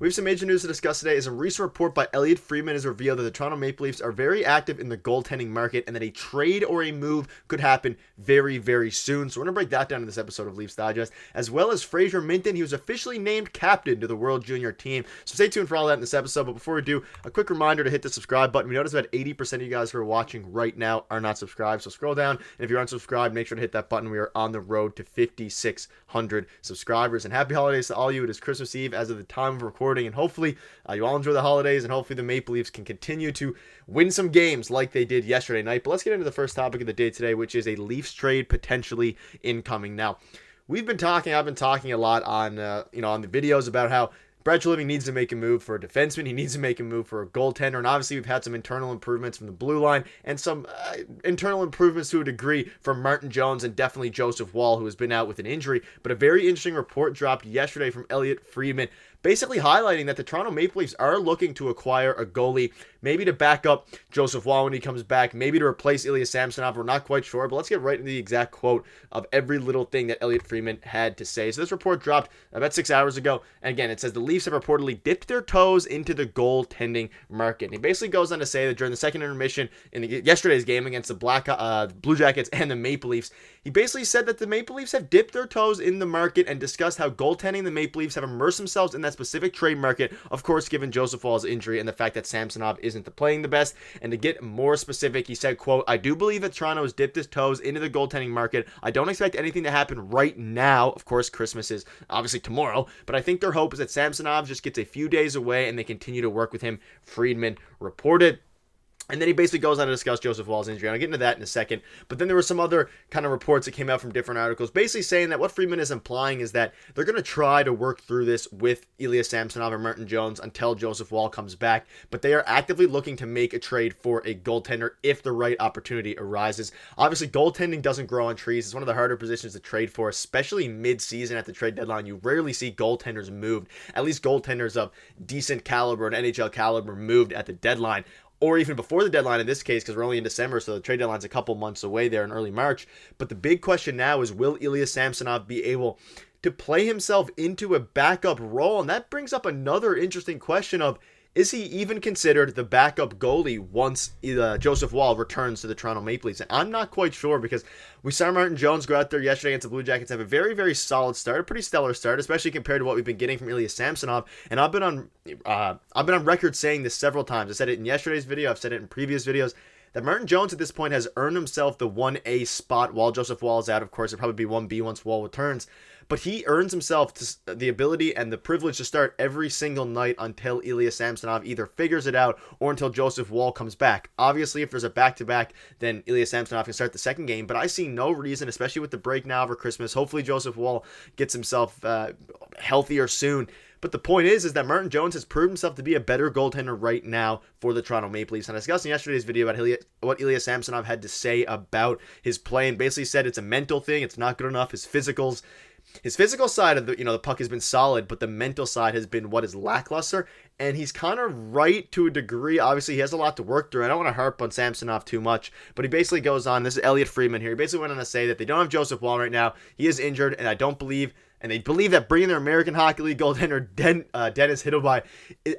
We have some major news to discuss today. As a recent report by Elliotte Friedman has revealed that the Toronto Maple Leafs are very active in the goaltending market and that a trade or a move could happen very, very soon. So we're going to break that down in this episode of Leafs Digest, as well as Fraser Minten. He was officially named captain to the World Junior team. So stay tuned for all that in this episode. But before we do, a quick reminder to hit the subscribe button. We notice about 80% of you guys who are watching right now are not subscribed. So scroll down, and if you're unsubscribed, make sure to hit that button. We are on the road to 5,600 subscribers. And happy holidays to all of you. It is Christmas Eve as of the time of recording, and hopefully you all enjoy the holidays, and hopefully the Maple Leafs can continue to win some games like they did yesterday night. But let's get into the first topic of the day today, which is a Leafs trade potentially incoming. Now, I've been talking a lot on on the videos about how Brad Treliving needs to make a move for a defenseman. He needs to make a move for a goaltender. And obviously, we've had some internal improvements from the blue line and some internal improvements to a degree from Martin Jones and definitely Joseph Woll, who has been out with an injury. But a very interesting report dropped yesterday from Elliotte Friedman, basically highlighting that the Toronto Maple Leafs are looking to acquire a goalie, maybe to back up Joseph Woll when he comes back, maybe to replace Ilya Samsonov. We're not quite sure, but let's get right into the exact quote of every little thing that Elliotte Friedman had to say. So this report dropped about 6 hours ago, and again, it says the Leafs have reportedly dipped their toes into the goaltending market. And he basically goes on to say that during the second intermission in yesterday's game against the Blue Jackets and the Maple Leafs, he basically said that the Maple Leafs have dipped their toes in the market and discussed how goaltending the Maple Leafs have immersed themselves in that specific trade market, of course, given Joseph Woll's injury and the fact that Samsonov isn't playing the best. And to get more specific, he said, quote, "I do believe that Toronto has dipped its toes into the goaltending market. I don't expect anything to happen right now. Of course, Christmas is obviously tomorrow, but I think their hope is that Samsonov just gets a few days away and they continue to work with him," Friedman reported. And then he basically goes on to discuss Joseph Woll's injury. I'll get into that in a second. But then there were some other kind of reports that came out from different articles, basically saying that what Friedman is implying is that they're going to try to work through this with Ilya Samsonov or Martin Jones until Joseph Woll comes back. But they are actively looking to make a trade for a goaltender if the right opportunity arises. Obviously, goaltending doesn't grow on trees. It's one of the harder positions to trade for, especially mid-season at the trade deadline. You rarely see goaltenders moved, at least goaltenders of decent caliber and NHL caliber moved at the deadline, or even before the deadline in this case, because we're only in December, so the trade deadline's a couple months away there in early March. But the big question now is, will Ilya Samsonov be able to play himself into a backup role? And that brings up another interesting question of, is he even considered the backup goalie once Joseph Woll returns to the Toronto Maple Leafs? And I'm not quite sure, because we saw Martin Jones go out there yesterday against the Blue Jackets, have a very, very solid start, a pretty stellar start, especially compared to what we've been getting from Ilya Samsonov. And I've been on record saying this several times. I said it in yesterday's video. I've said it in previous videos, that Martin Jones at this point has earned himself the 1A spot while Joseph Woll is out. Of course, it'll probably be 1B once Woll returns. But he earns himself the ability and the privilege to start every single night until Ilya Samsonov either figures it out or until Joseph Woll comes back. Obviously, if there's a back-to-back, then Ilya Samsonov can start the second game. But I see no reason, especially with the break now over Christmas. Hopefully, Joseph Woll gets himself healthier soon. But the point is that Martin Jones has proved himself to be a better goaltender right now for the Toronto Maple Leafs. And I discussed in yesterday's video about what Ilya Samsonov had to say about his play, and basically said it's a mental thing. It's not good enough. His physical side of the puck has been solid, but the mental side has been what is lackluster. And he's kind of right to a degree. Obviously, he has a lot to work through. I don't want to harp on Samsonov too much, but he basically goes on. This is Elliotte Friedman here. He basically went on to say that they don't have Joseph Woll right now. He is injured, and they believe that bringing their American Hockey League goaltender Dennis Hiddelby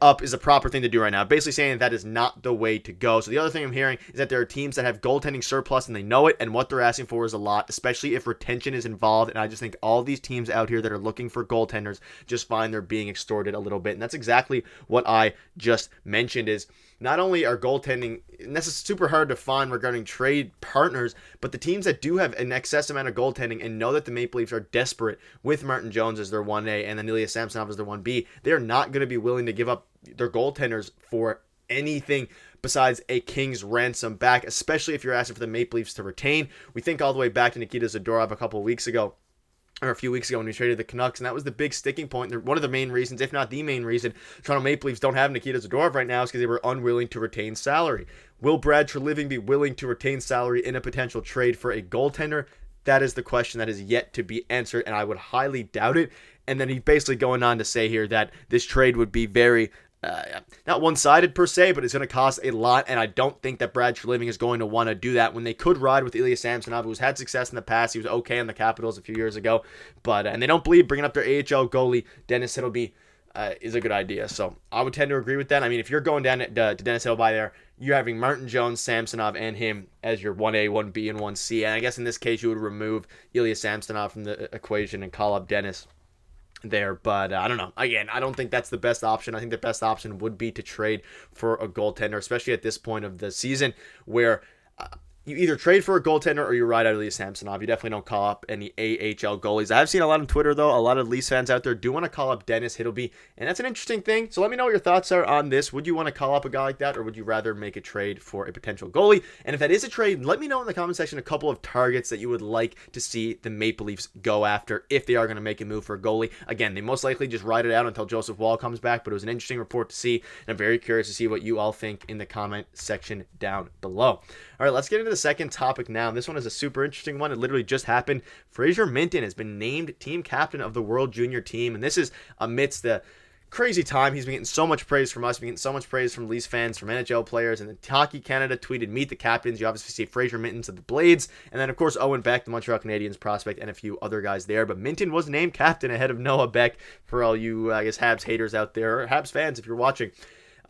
up is a proper thing to do right now. Basically saying that is not the way to go. So the other thing I'm hearing is that there are teams that have goaltending surplus and they know it, and what they're asking for is a lot, especially if retention is involved. And I just think all these teams out here that are looking for goaltenders just find they're being extorted a little bit. And that's exactly what I just mentioned, is not only are goaltending, and this is super hard to find regarding trade partners, but the teams that do have an excess amount of goaltending and know that the Maple Leafs are desperate with Martin Jones as their 1A and then Ilya Samsonov as their 1B, they are not going to be willing to give up their goaltenders for anything besides a king's ransom back, especially if you're asking for the Maple Leafs to retain. We think all the way back to Nikita Zadorov a few weeks ago when we traded the Canucks, and that was the big sticking point. One of the main reasons, if not the main reason, Toronto Maple Leafs don't have Nikita Zadorov right now is because they were unwilling to retain salary. Will Brad Treliving be willing to retain salary in a potential trade for a goaltender? That is the question that is yet to be answered, and I would highly doubt it. And then he's basically going on to say here that this trade would be very not one-sided per se, but it's going to cost a lot, and I don't think that Brad Treliving is going to want to do that when they could ride with Ilya Samsonov, who's had success in the past. He was okay on the Capitals a few years ago, and they don't believe bringing up their AHL goalie, Dennis Hiddelby, is a good idea. So I would tend to agree with that. I mean, if you're going down to Dennis Hill by there, you're having Martin Jones, Samsonov, and him as your 1A, 1B, and 1C. And I guess in this case, you would remove Ilya Samsonov from the equation and call up Dennis there. But I don't know. Again, I don't think that's the best option. I think the best option would be to trade for a goaltender, especially at this point of the season where you either trade for a goaltender or you ride out Ilya Samsonov. You definitely don't call up any AHL goalies. I have seen a lot on Twitter, though. A lot of Leafs fans out there do want to call up Dennis Hiddleby, and that's an interesting thing. So let me know what your thoughts are on this. Would you want to call up a guy like that, or would you rather make a trade for a potential goalie? And if that is a trade, let me know in the comment section a couple of targets that you would like to see the Maple Leafs go after if they are going to make a move for a goalie. Again, they most likely just ride it out until Joseph Woll comes back, but it was an interesting report to see, and I'm very curious to see what you all think in the comment section down below. All right, let's get into the second topic now. This one is a super interesting one. It literally just happened. Fraser Minten has been named team captain of the World Junior team, and this is amidst the crazy time. He's been getting so much praise from us, been getting so much praise from Leafs fans, from NHL players, and then Hockey Canada tweeted, "Meet the captains." You obviously see Fraser Minten of the Blades, and then of course Owen Beck, the Montreal Canadiens prospect, and a few other guys there. But Minten was named captain ahead of Noah Beck for all you, I guess, Habs haters out there, or Habs fans if you're watching.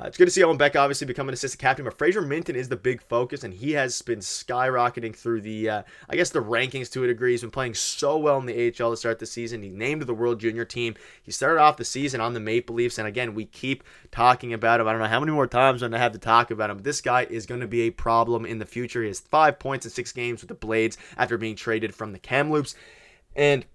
It's good to see Owen Beck obviously become an assistant captain, but Fraser Minten is the big focus, and he has been skyrocketing through the, I guess, the rankings to a degree. He's been playing so well in the AHL to start the season. He named the World Junior team. He started off the season on the Maple Leafs, and again, we keep talking about him. I don't know how many more times I'm going to have to talk about him, but this guy is going to be a problem in the future. He has 5 points in 6 games with the Blades after being traded from the Kamloops, and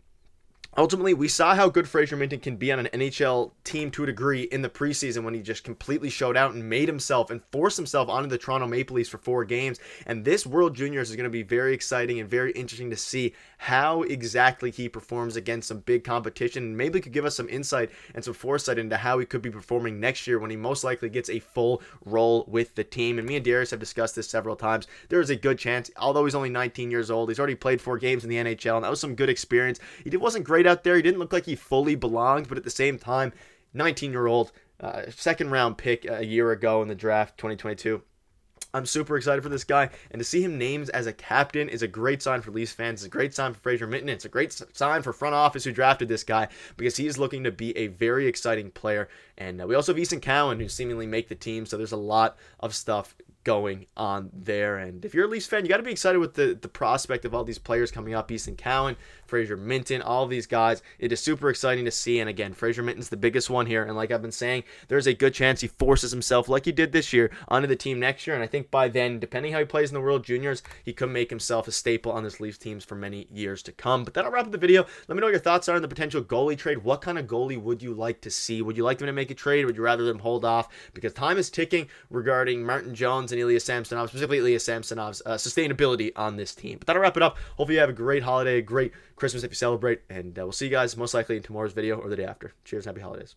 ultimately, we saw how good Fraser Minten can be on an NHL team to a degree in the preseason when he just completely showed out and made himself and forced himself onto the Toronto Maple Leafs for 4 games. And this World Juniors is going to be very exciting and very interesting to see how exactly he performs against some big competition. And maybe could give us some insight and some foresight into how he could be performing next year when he most likely gets a full role with the team. And me and Darius have discussed this several times. There is a good chance, although he's only 19 years old, he's already played 4 games in the NHL, and that was some good experience. He wasn't great out there. He didn't look like he fully belonged, but at the same time, 19-year-old, second-round pick a year ago in the draft, 2022. I'm super excited for this guy, and to see him named as a captain is a great sign for Leafs fans. It's a great sign for Fraser Minten. It's a great sign for front office who drafted this guy, because he is looking to be a very exciting player. And we also have Easton Cowan, who seemingly make the team, so there's a lot of stuff going on there. And if you're a Leafs fan, you got to be excited with the prospect of all these players coming up. Easton Cowan, Fraser Minten, all of these guys. It is super exciting to see. And again, Fraser Minten's the biggest one here. And like I've been saying, there's a good chance he forces himself, like he did this year, onto the team next year. And I think by then, depending how he plays in the World Juniors, he could make himself a staple on this Leafs teams for many years to come. But that'll wrap up the video. Let me know what your thoughts are on the potential goalie trade. What kind of goalie would you like to see? Would you like them to make a trade? Would you rather them hold off? Because time is ticking regarding Martin Jones and Ilya Samsonov, specifically Ilya Samsonov's sustainability on this team. But that'll wrap it up. Hopefully you have a great holiday, a great Christmas if you celebrate, and we'll see you guys most likely in tomorrow's video or the day after. Cheers and happy holidays.